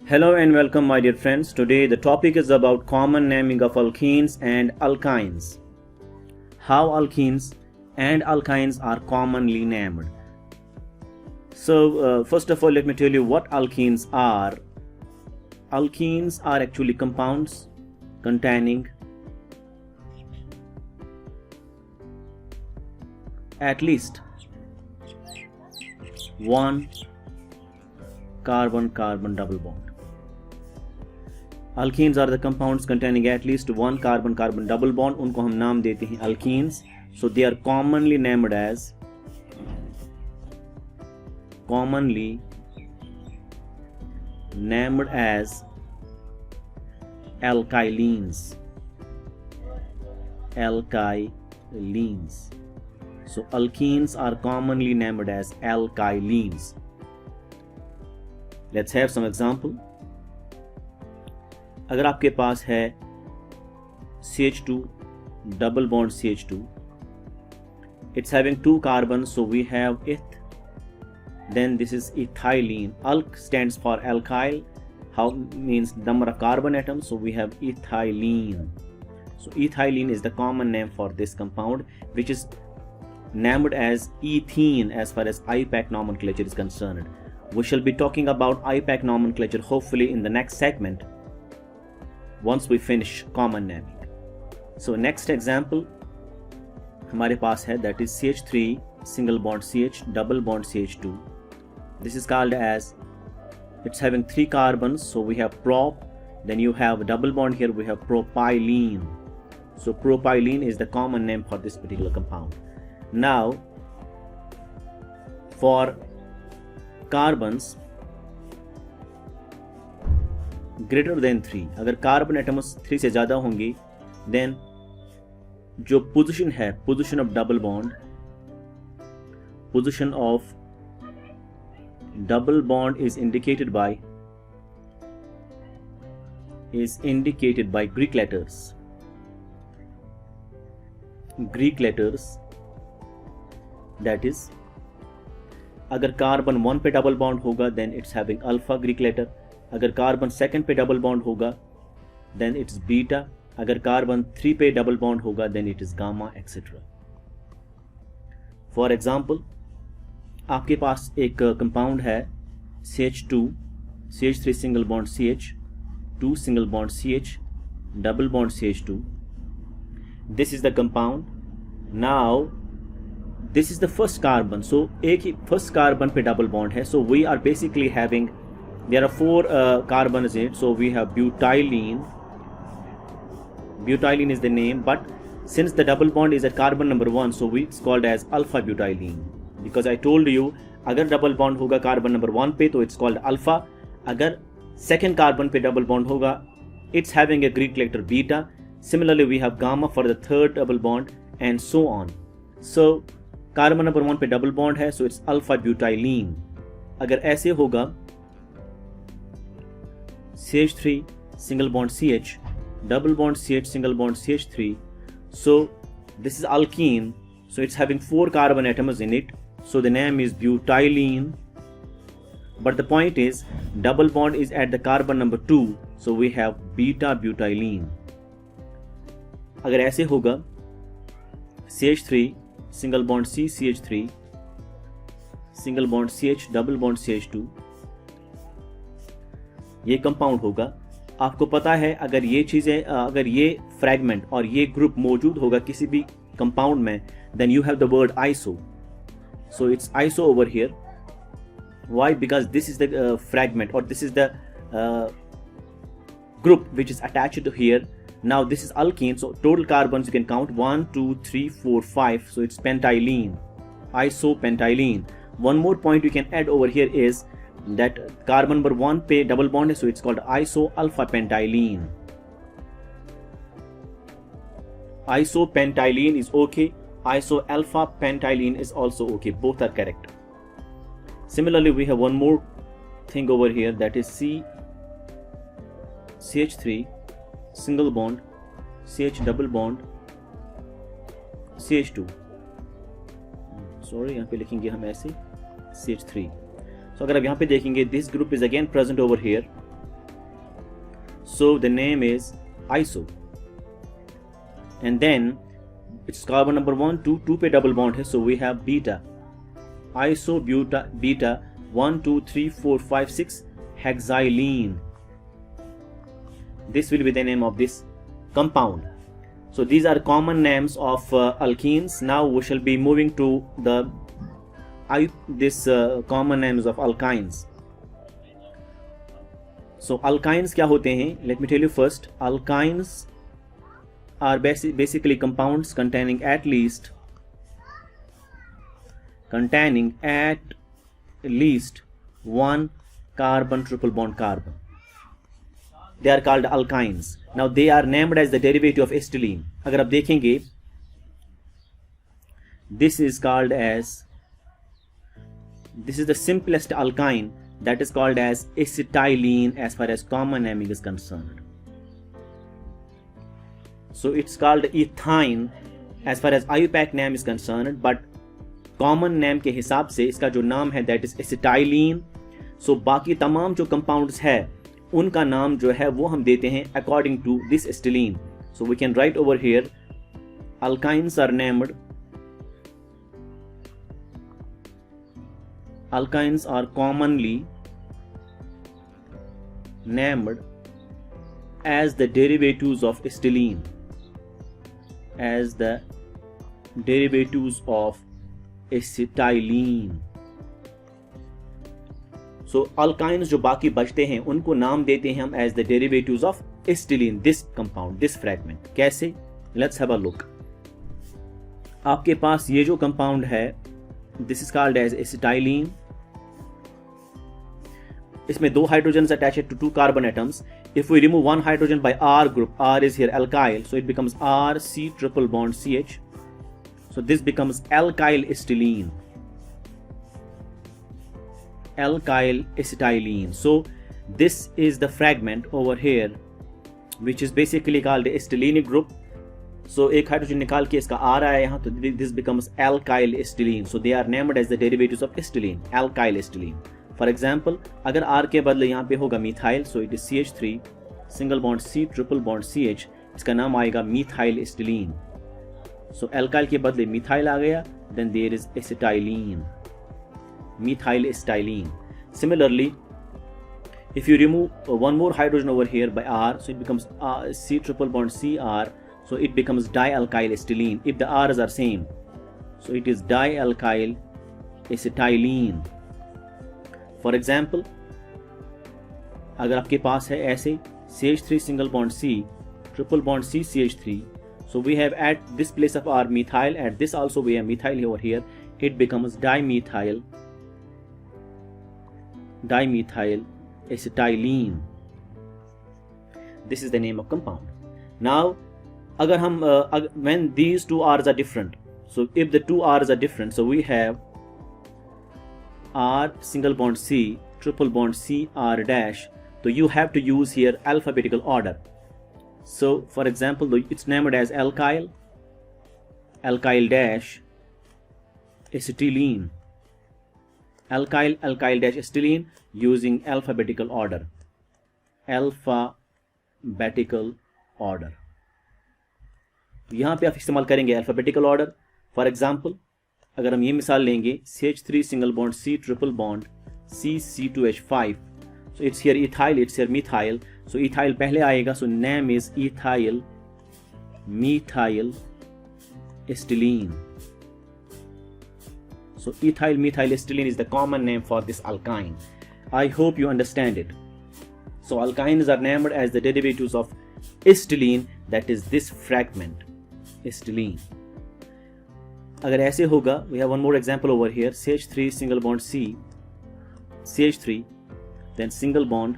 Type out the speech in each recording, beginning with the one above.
Hello and welcome my dear friends. Today the topic is about common naming of alkenes and alkynes. How alkenes and alkynes are commonly named. So first of all, let me tell you what alkenes are. Alkenes are actually compounds containing at least one carbon-carbon double bond. Alkenes are the compounds containing at least one carbon-carbon double bond. उनको हम नाम देते हैं alkenes. So they are commonly named as alkylenes. Alkylenes. So alkenes are commonly named as alkylenes. Let's have some example. अगर आपके पास है CH2 double bond CH2, it's having two carbons, so we have eth. Then this is ethylene. Alk stands for alkyl. How means number of carbon atoms, so we have ethylene. So ethylene is the common name for this compound, which is named as ethene as far as IUPAC nomenclature is concerned. We shall be talking about IUPAC nomenclature hopefully in the next segment once we finish common naming. So next example हमारे पास है, that is CH3 single bond CH double bond CH2. This is called as, it's having three carbons, so we have prop, then you have a double bond here, we have propylene. So propylene is the common name for this particular compound. Now for carbons greater than 3, अगर carbon atoms 3 से ज़्यादा होंगी, then जो position है, position of double bond, position of double bond is indicated by Greek letters. That is, अगर carbon 1 पे double bond होगा then it's having alpha Greek letter. अगर कार्बन 2 पे डबल बॉन्ड होगा then it's बीटा. अगर carbon 3 पे double bond होगा then it is gamma etcetera. For example, आपके पास एक कंपाउंड है CH2 CH3 single bond CH 2 single bond CH double bond CH2. This is the compound. Now this is the first carbon, so एक ही first carbon पे double bond है. So we are basically having, there are four carbons in it, so we have butylene. Butylene is the name, but since the double bond is at carbon number 1, so it's called as alpha butylene, because I told you अगर double bond होगा carbon number 1 पे तो it's called alpha. अगर second carbon पे double bond होगा it's having a Greek letter beta. Similarly we have gamma for the third double bond and so on. So carbon number 1 पे double bond है, so it's alpha butylene. अगर ऐसे होगा CH3 single bond CH double bond CH single bond CH3, so this is alkene, so it's having 4 carbon atoms in it, so the name is butylene. But the point is double bond is at the carbon number 2, so we have beta butylene. अगर ऐसे होगा CH3 single bond C CH3 single bond CH double bond CH2, ये compound होगा. आपको पता है अगर ये चीज़ें, अगर ये फ्रैगमेंट और ये ग्रुप मौजूद होगा किसी भी कंपाउंड में, then you have the word iso. So it's iso over here. Why? Because this is the fragment और this is the group which is attached here. Now this is alkene, so total carbon you can count 1 2 3 4 5, so it's pentylene, isopentylene. One more point you can add over here is that carbon number 1 पे double bond है, so it's called iso alpha pentylene. Isopentylene is okay, iso alpha pentylene is also okay, both are correct. Similarly we have one more thing over here, that is CH3 single bond CH double bond CH2. Sorry, यहाँ पे लिखेंगे हम ऐसे CH3. सो अगर आप यहाँ पे देखेंगे, this group is again present over here. so the name is iso. And then it's carbon number 1 2 पे double bond है, so we have beta, iso beta 1 2 3 4 5 6 hexylene. This will be the name of this compound. So these are common names of alkenes. Now we shall be moving to the common names of alkynes. So alkynes क्या होते हैं? Let me tell you first. Alkynes are basically compounds containing at least one carbon triple bond carbon. They are called alkynes. Now they are named as the derivative of acetylene. अगर आप देखेंगे, this is the simplest alkyne, that is called as acetylene as far as common naming is concerned. So it's called ethine as far as IUPAC name is concerned, but common name के हिसाब से इसका जो नाम है that is acetylene. So बाकी तमाम जो compounds है उनका नाम जो है वो हम देते हैं according to this acetylene. So we can write over here, alkynes are commonly named as the derivatives of acetylene, acetylene. So alkynes जो बाकी बचते हैं उनको नाम देते हैं हम as the derivatives of acetylene, this compound, this fragment. कैसे? Let's have a look. आपके पास ये जो compound है, this is called as acetylene. इसमें 2 hydrogens attached to 2 carbon atoms. If we remove 1 hydrogen by R group, R is here alkyl, so it becomes R C triple bond CH. So this becomes alkyl acetylene. Alkyl acetylene. So this is the fragment over here which is basically called the acetylene group. So एक hydrogen निकाल के इसका R आया यहाँ, तो this becomes alkyl acetylene. So they are named as the derivatives of acetylene, alkyl acetylene. For example, अगर R के बदले यहाँ पे होगा methyl, so it is CH3 single bond C triple bond CH, इसका नाम आएगा methyl acetylene. So alkyl के बदले methyl आ गया, then there is acetylene, methyl acetylene. Similarly, if you remove one more hydrogen over here by R, so it becomes C triple bond Cr, so it becomes dialkyl acetylene. If the R's are same, so it is dialkyl acetylene. For example, अगर आपके पास है ऐसे CH3 single bond C triple bond C CH3, so we have at this place of R methyl, at this also we have methyl over here, it becomes dimethyl acetylene. This is the name of compound. Now अगर हम when these two R's are different, so if the two R's are different, so we have R single bond C triple bond C R dash, so you have to use here alphabetical order. So for example, it's named as alkyl dash acetylene, alkyl dash acetylene using alphabetical order. यहाँ पे आप इस्तेमाल करेंगे alphabetical order. For example, अगर हम ये मिसाल लेंगे CH3 single bond C triple bond C C2H5, so it's here ethyl, it's here methyl, so ethyl पहले आएगा, so name is ethyl methyl acetylene. So ethyl methyl acetylene is the common name for this alkyne. I hope you understand it. So alkynes are named as the derivatives of acetylene, that is this fragment acetylene. अगर ऐसे होगा, we have one more example over here, CH3 single bond C CH3, then single bond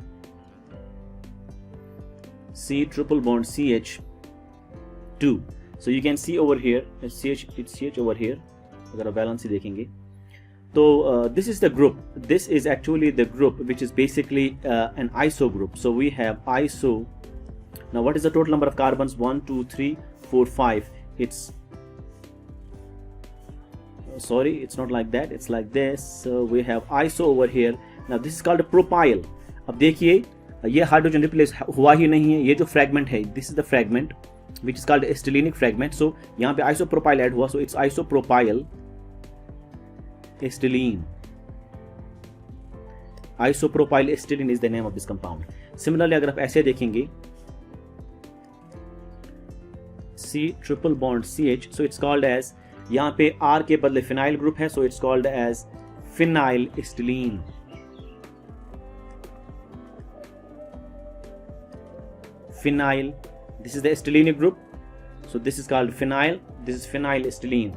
C triple bond CH2. So you can see over here it's CH over here. अगर आप balance ही देखेंगे तो this is the group. This is actually the group which is basically an iso group. So we have iso. Now what is the total number of carbons? 1 2 3 4 5. It's sorry, it's not like that, it's like this. So we have iso over here. Now this is called a propyl. अब देखिए, ये hydrogen replace हुआ ही नहीं है, ये जो fragment है this is the fragment which is called acetylenic fragment. So यहाँ पे आइसोप्रोपाइल ऐड हुआ, so it's isopropyl acetylene. Isopropyl acetylene is the name of this compound. Similarly अगर आप ऐसे देखेंगे C triple bond CH, so it's called as, यहाँ पे R के बदले फिनाइल ग्रुप है, so it's called as phenyl acetylene. Phenyl, this is the acetylenic group, so this is called phenyl, this is phenyl acetylene.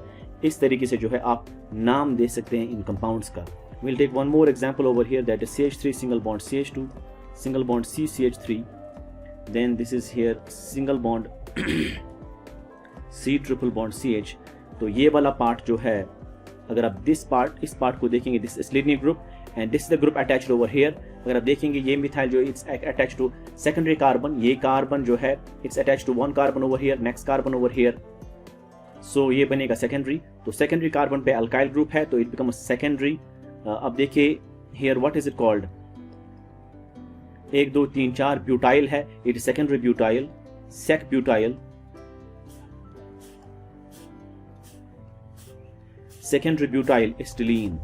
इस तरीके से जो है आप नाम दे सकते हैं इन कंपाउंड्स का. We'll take one more example over here, that is CH3 single bond CH2 single bond CCH3, then this is here single bond C triple bond CH. तो ये वाला पार्ट जो है, अगर आप इस पार्ट को देखेंगे, this acetylenic group and this is the group attached over here. अगर आप देखेंगे ये मिथाइल जो it's attached to secondary carbon, ये कार्बन जो है it's attached to one carbon over here, next carbon over here, so ये बनेगा सेकेंडरी. तो सेकेंडरी कार्बन पे अल्काइल ग्रुप है, तो इट बिकम सेकेंडरी. अब देखिए here what is it called, 1 2 3 4 butyl है, it is secondary butyl, sec butyl, secondary butyl acetylene.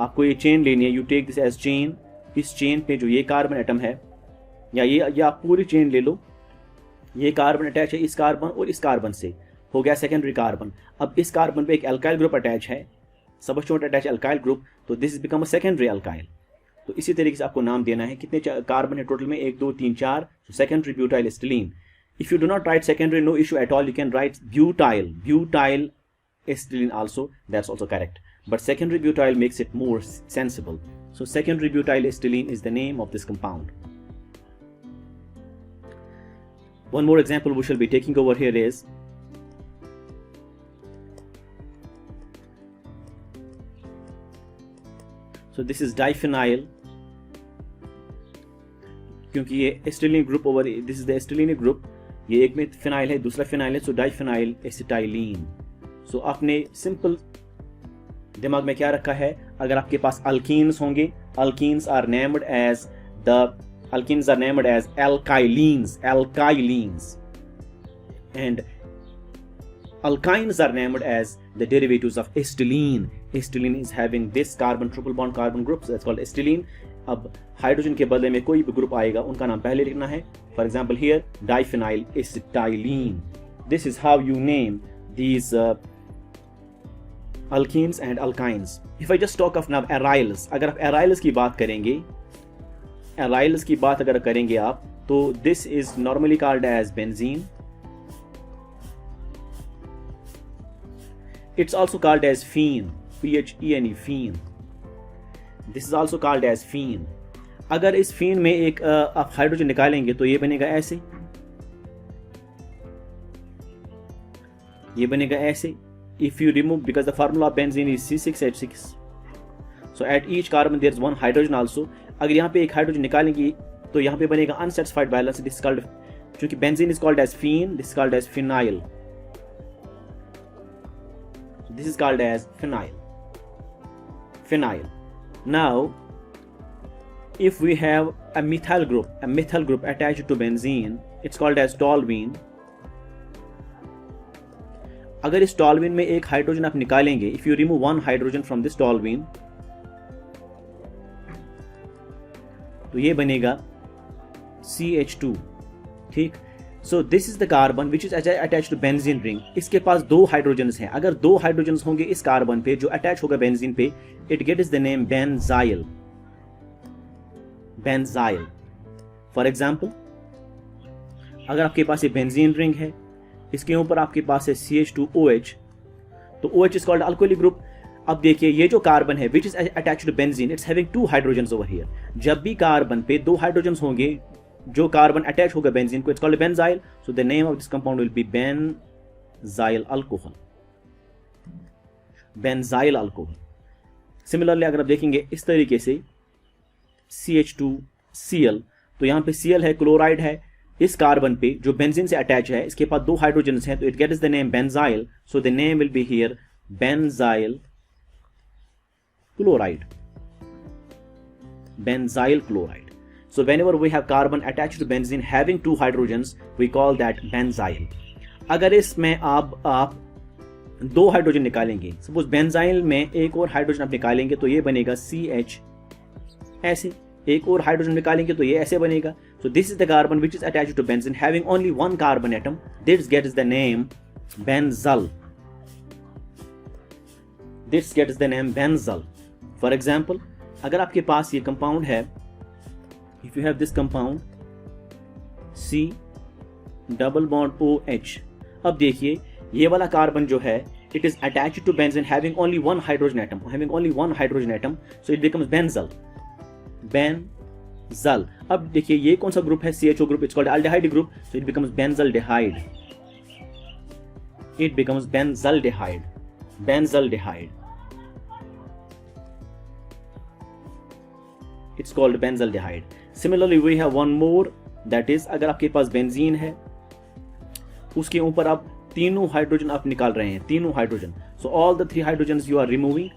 आपको ये चेन लेनी है, you take this as chain. इस चेन पे जो ये कार्बन एटम है, या आप पूरी चेन ले लो, ये कार्बन अटैच है इस कार्बन और इस कार्बन से, हो गया सेकेंडरी कार्बन. अब इस कार्बन पे एक अल्काइल ग्रुप अटैच है, सबस्टिट्यूएंट अटैच अल्काइल ग्रुप, तो this is become a secondary alkyl. तो इसी तरीके से आपको नाम देना है. कितने कार्बन है टोटल में, 1 2 3 4, secondary butyl acetylene. If you do not write secondary, no issue at all, you can write butyl acetylene also, that's also correct, but secondary butyl makes it more sensible. So secondary butyl acetylene is the name of this compound. One more example we shall be taking over here is so this is diphenyl, क्योंकि ये acetylene group over, this is the acetylene group, ये एक में phenyl है दूसरा phenyl है, so diphenyl acetylene. So आपने simple दिमाग में क्या रखा है, अगर आपके पास अल्कीन्स होंगे, alkenes are named as alkylenes and alkynes are named as the derivatives of acetylene. Acetylene is having this carbon triple bond carbon group, so that's called acetylene. अब हाइड्रोजन के बदले में कोई भी ग्रुप आएगा उनका नाम पहले लिखना है. For example here diphenyl acetylene. This is how you name these alkenes and alkynes. If I just talk of now Aryles, अगर आप Aryles की बात करेंगे, Aryles की बात अगर करेंगे आप, तो this is normally called as benzene. It's also called as phene, phene, phene. This is also called as phene. अगर इस phene में एक आप हाइड्रोजन निकालेंगे तो ये बनेगा ऐसे, ये बनेगा ऐसे. If you remove, because the formula of benzene is C6H6, so at each carbon there is one hydrogen also. अगर यहाँ पे एक हाइड्रोजन निकालेंगे तो यहाँ पे बनेगा unsatisfied balance. This is called, क्योंकि benzene is called as phene, this is called as phenyl. So this is called as phenyl. Phenyl. Now, if we have a methyl group attached to benzene, it's called as toluene. अगर इस toluene में एक hydrogen आप निकालेंगे, if you remove one hydrogen from this toluene, तो ये बनेगा CH2. ठीक, so this is the carbon which is attach to benzene ring. इसके पास 2 हाइड्रोजन्स हैं. अगर 2 हाइड्रोजन्स होंगे इस कार्बन पे जो अटैच होगा बेंजीन पे, it gets the name benzyl. Benzyl. For example, अगर आपके पास ये बेंजीन रिंग है, इसके ऊपर आपके पास है CH2OH, तो OH is called alcoholic group. अब देखिए ये जो कार्बन है which is attached to benzene, it's having 2 hydrogens over here. जब भी कार्बन पे 2 हाइड्रोजन्स होंगे जो कार्बन अटैच होगा बेंजीन को, it's called benzyl. So the name of this compound will be benzyl alcohol. Benzyl alcohol. Similarly अगर आप देखेंगे इस तरीके से CH2Cl, तो यहाँ पे Cl है, क्लोराइड है. इस कार्बन पे जो बेंजीन से अटैच है, इसके पास 2 हाइड्रोजन्स हैं, तो it gets the name benzyl. So the name will be here benzyl chloride. benzyl chloride. So whenever we have carbon attached to benzene having 2 hydrogens, we call that benzyl. अगर इसमें आप 2 hydrogen निकालेंगे, suppose benzyl में एक और hydrogen आप निकालेंगे तो ये बनेगा CH, ऐसे एक और हाइड्रोजन निकालेंगे तो ये ऐसे बनेगा. So this is the carbon which is attached to benzene having only 1 carbon atom. This gets the name benzal. This gets the name benzal. For example, अगर आपके पास ये कंपाउंड है, if you have this compound C double bond OH, अब देखिए ये वाला carbon जो है it is attached to benzene having only 1 hydrogen atom, so it becomes benzal. Benzal. अब देखिए ये कौन सा ग्रुप है, CHO group, it's called aldehyde group, so it becomes benzaldehyde. It becomes benzaldehyde. It's called benzaldehyde. Similarly we have one more, that is अगर आपके पास benzene है, उसके ऊपर आप तीनों हाइड्रोजन आप निकाल रहे हैं, तीनों hydrogen, so all the 3 hydrogens you are removing,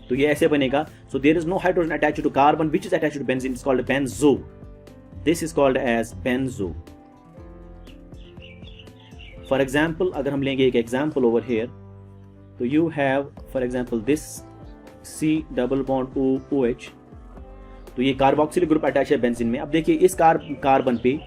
तो ये ऐसे बनेगा. So there is no hydrogen attached to carbon which is attached to benzene. It's called benzo. This is called as benzo. For example, अगर हम लेंगे एक example over here, तो you have for example this C double bond OH, तो ये carboxyl group attach है benzene में. अब देखिए इस कार्बन पे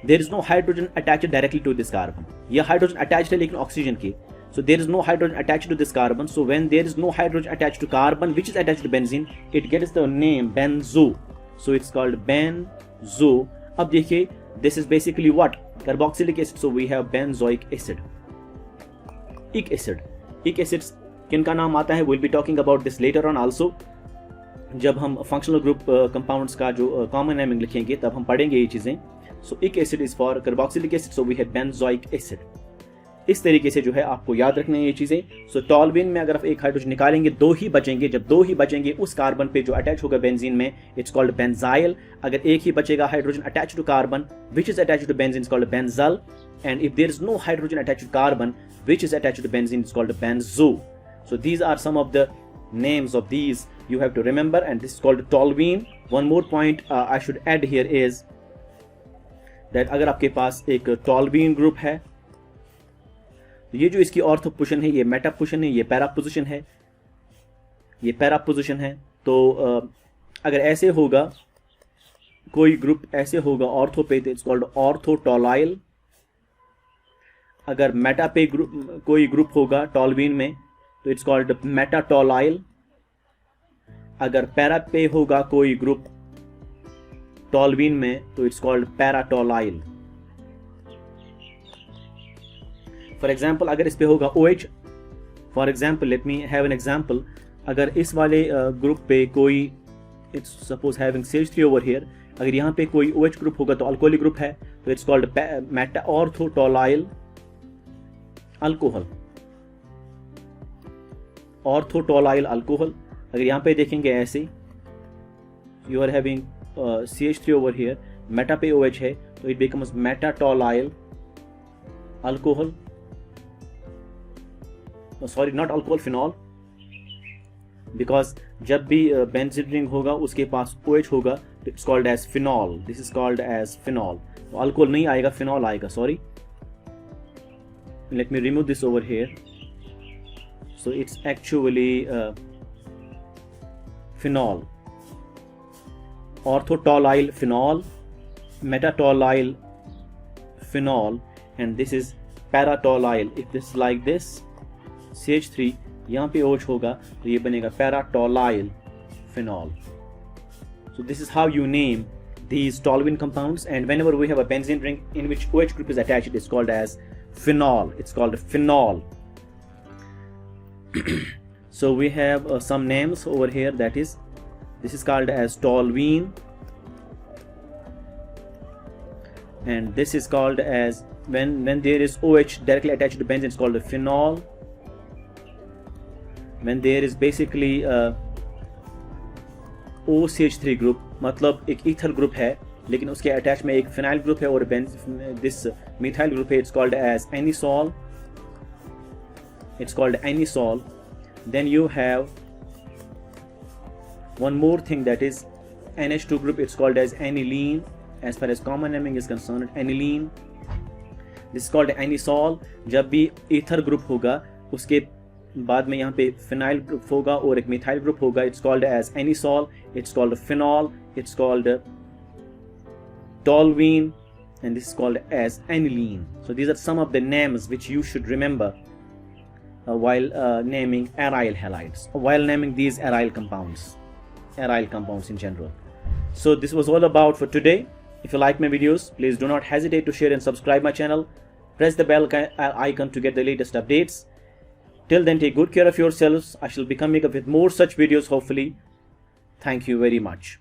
there is no hydrogen attached directly to this carbon. ये हाइड्रोजन अटैच्ड है लेकिन ऑक्सीजन के. So there is no hydrogen attached to this carbon. So when there is no hydrogen attached to carbon which is attached to benzene, it gets the name benzo. So it's called benzo. अब देखिए this is basically what? Carboxylic acid. So we have benzoic acid. Ic acids किनका नाम आता है? We'll be talking about this later on also. जब हम functional group compounds का जो कॉमन नेमिंग लिखेंगे तब हम पढ़ेंगे ये चीजें. So ic acid is for carboxylic acid. So we have benzoic acid. इस तरीके से जो है आपको याद रखना है ये चीजें. सो टॉलविन में अगर आप एक हाइड्रोजन निकालेंगे 2 ही बचेंगे. जब 2 ही बचेंगे उस कार्बन पे जो अटैच होगा बेंजीन में, इट्स कॉल्ड बेंजाइल. अगर एक ही बचेगा hydrogen attach to carbon which is attach to benzene, it's called benzal. And if there is no hydrogen attach to carbon which is attach to benzene, it's called benzo. So these are some of the names of these you have to remember, and this is called toluene. One more point I should add here is that अगर आपके पास एक toluene group है, ये जो इसकी ortho position है, ये मेटा पोजीशन है, ये पैरा पोजीशन है, ये पैरा पोजीशन है. तो अगर ऐसे होगा कोई ग्रुप ऐसे होगा ऑर्थो पे, तो इट्स कॉल्ड ऑर्थोटोलाइल. अगर मेटा पे कोई ग्रुप होगा टॉलवीन में तो इट्स कॉल्ड मेटाटोलाइल. अगर पैरा पे होगा कोई ग्रुप टॉलवीन में तो इट्स कॉल्ड पैराटोलाइल. फॉर एग्जाम्पल अगर इस पे होगा OH, for example let me have an example. अगर इस वाले ग्रुप पे कोई, it's suppose having CH3 over here, अगर यहाँ पे कोई OH ग्रुप होगा तो अल्कोहलिक ग्रुप है, तो it's called meta ortho tolyl alcohol. Ortho tolyl alcohol. अगर यहाँ पे देखेंगे ऐसे, you are having CH3 over here, meta पे OH है, तो it becomes meta tolyl alcohol. Sorry not alcohol, phenol. Because जब भी बेंजीन रिंग होगा उसके पास OH होगा, तो it's called as phenol. This is called as phenol. तो अल्कोहल नहीं आएगा, फिनॉल आएगा. Sorry, let me remove this over here. So it's actually phenol. Orthotolyl phenol, metatolyl phenol, and this is paratolyl. If this is like this, CH3 यहाँ पे OH होगा तो ये बनेगा paratolyl phenol. So this is how you name these toluene compounds, and whenever we have a benzene ring in which OH group is attached, it is called as phenol. It's called phenol. So we have some names over here, that is this is called as toluene, and this is called as when there is OH directly attached to benzene, it's called a phenol. When there is basically OCH3 group, मतलब एक ether group है लेकिन उसके attach में एक phenyl group है और this methyl group है, it's called as anisole. It's called anisole. Then you have one more thing, that is NH2 group, it's called as aniline. As far as common naming is concerned, aniline. This is called anisole. जब भी ether group होगा उसके बाद में यहाँ पे phenyl group होगा और एक methyl group होगा, it's called as anisole, it's called phenol, it's called toluene, and this is called as aniline. So these are some of the names which you should remember while naming aryl halides, while naming these aryl compounds in general. So this was all about for today. If you like my videos, please do not hesitate to share and subscribe my channel. Press the bell icon to get the latest updates. Till then, take good care of yourselves. I shall be coming up with more such videos hopefully. Thank you very much.